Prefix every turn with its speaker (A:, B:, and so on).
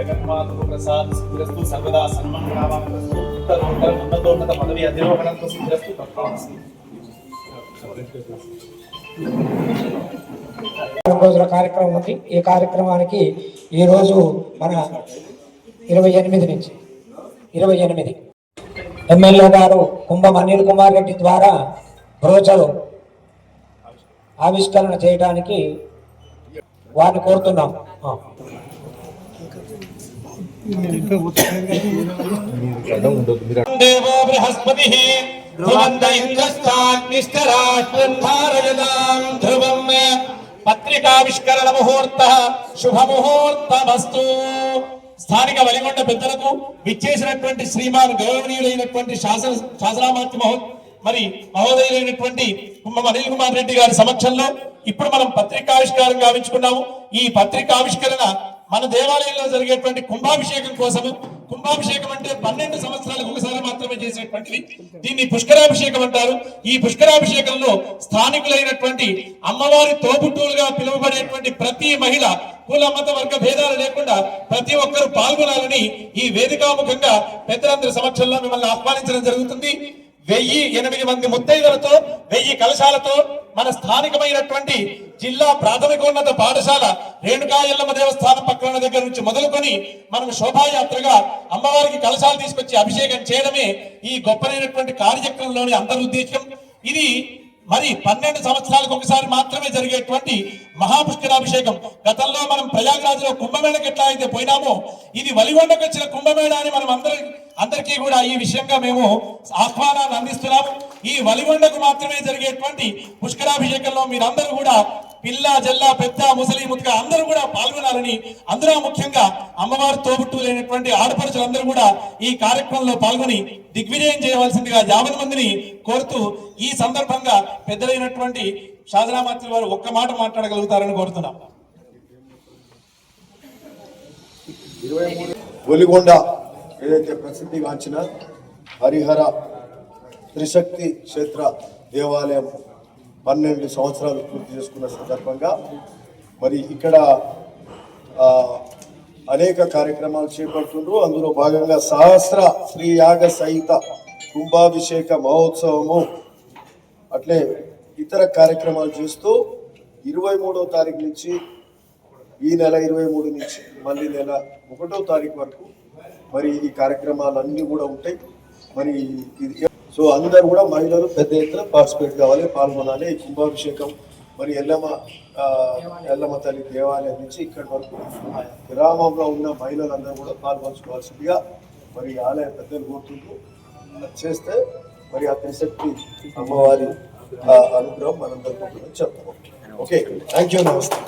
A: జగన్మాతకు ప్రసాద్ సిద్ధిరస్తు సర్వదా సన్మంగళావాస్తు ఉన్నతోన్నత పదవి అధిరోహణంతో సిద్ధిరస్తు తత్వామస్మి.
B: రోజుల కార్యక్రమం ఉంది. ఈ కార్యక్రమానికి ఈరోజు మన 28 నుంచి 28 ఎమ్మెల్యే గారు కుంభం అనిల్ కుమార్ రెడ్డి ద్వారా బ్రోచరు ఆవిష్కరణ చేయడానికి వారిని కోరుతున్నాం.
A: దేవో బృహస్పతి పత్రికావిష్కరణ ముహూర్త శుభముహూర్తమస్తు. స్థానిక వలిగొండ పెద్దలకు విచ్చేసినటువంటి శ్రీమాన్ గౌరవనీయులైనటువంటి శాసనామాత్య మహోదయులైనటువంటి కుంభం అనిల్ కుమార్ రెడ్డి గారి సమక్షంలో ఇప్పుడు మనం పత్రికావిష్కారం గావించుకున్నాము. ఈ పత్రికావిష్కరణ మన దేవాలయంలో జరిగేటువంటి కుంభాభిషేకం కోసము. కుంభాభిషేకం అంటే 12 సంవత్సరాలకు ఒకసారి మాత్రమే చేసేటువంటిది. దీన్ని పుష్కరాభిషేకం అంటారు. ఈ పుష్కరాభిషేకంలో స్థానికులైనటువంటి అమ్మవారి తోబుట్టువులుగా పిలువబడేటువంటి ప్రతి మహిళ కుల మత వర్గ భేదాలు లేకుండా ప్రతి ఒక్కరూ పాల్గొనాలని ఈ వేదికాముఖంగా పెద్దలందరి సమక్షంలో మిమ్మల్ని ఆహ్వానించడం జరుగుతుంది. 1008 మంది ముత్తైదులతో 1000 కలశాలతో మన స్థానికమైనటువంటి జిల్లా ప్రాథమికోన్నత పాఠశాల రేణుకా ఎల్లమ్మ దేవస్థానం పక్కన దగ్గర నుంచి మొదలుకొని మనం శోభాయాత్రగా అమ్మవారికి కలశాలు తీసుకొచ్చి అభిషేకం చేయడమే ఈ గొప్పనైనటువంటి కార్యక్రమంలోని అంతరుద్దేశం. ఇది మరి 12 సంవత్సరాలకు ఒకసారి మాత్రమే జరిగేటువంటి మహాపుష్కరాభిషేకం. గతంలో మనం ప్రయాగ్రాజ్లో కుంభమేళకి ఎట్లా అయితే పోయినామో ఇది వలిగొండకు వచ్చిన కుంభమేళ అని మనం అందరికీ కూడా ఈ విషయంగా మేము ఆహ్వానాన్ని అందిస్తున్నాము. ఈ వలిగొండకు మాత్రమే జరిగేటువంటి పుష్కరాభిషేకంలో మీరందరూ కూడా పిల్ల జల్ల పెద్ద ముసలి ముద్దుక అందరూ కూడా పాల్గొనాలని, అందులో ముఖ్యంగా అమ్మవారి తోబుట్టులైనటువంటి ఆడపడుచులందరూ కూడా ఈ కార్యక్రమంలో పాల్గొని దిగ్విజయం చేయవలసిందిగా 50 మందిని కోరుతూ ఈ సందర్భంగా పెద్దలైనటువంటి శాసనామాత్యుల వారు ఒక్క మాట మాట్లాడగలుగుతారని కోరుతున్నాం.
C: ఒలిగొండ ఏదైతే ప్రసిద్ధిగాంచిన హరిహర త్రిశక్తి క్షేత్ర దేవాలయం 12 సంవత్సరాలు పూర్తి చేసుకున్న సందర్భంగా మరి ఇక్కడ అనేక కార్యక్రమాలు చేపడుతుండ్రు. అందులో భాగంగా సహస్ర శ్రీ యాగ సహిత కుంభాభిషేక మహోత్సవము అట్లే ఇతర కార్యక్రమాలు చేస్తూ 23వ తారీఖు నుంచి ఈ నెల 23 నుంచి మళ్ళీ నెల 1వ తారీఖు వరకు మరి ఈ కార్యక్రమాలన్నీ కూడా ఉంటాయి. మరి ఇది సో అందరు కూడా మహిళలు పెద్ద ఎత్తున పార్టిసిపేట్ కావాలి, పాల్గొనాలి. ఈ కుంభాభిషేకం మరి ఎల్లమ్మ తల్లి దేవాలయం నుంచి ఇక్కడి వరకు గ్రామంలో ఉన్న మహిళలందరూ కూడా పాల్గొంచుకోవాల్సిందిగా మరి ఆలయ పెద్దలు కోరుతుంటూ చేస్తే మరి ఆ త్రిశక్తి అమ్మవారి అనుగ్రహం మనందరికీ చెప్తాం. ఓకే, థ్యాంక్ యూ, నమస్తే.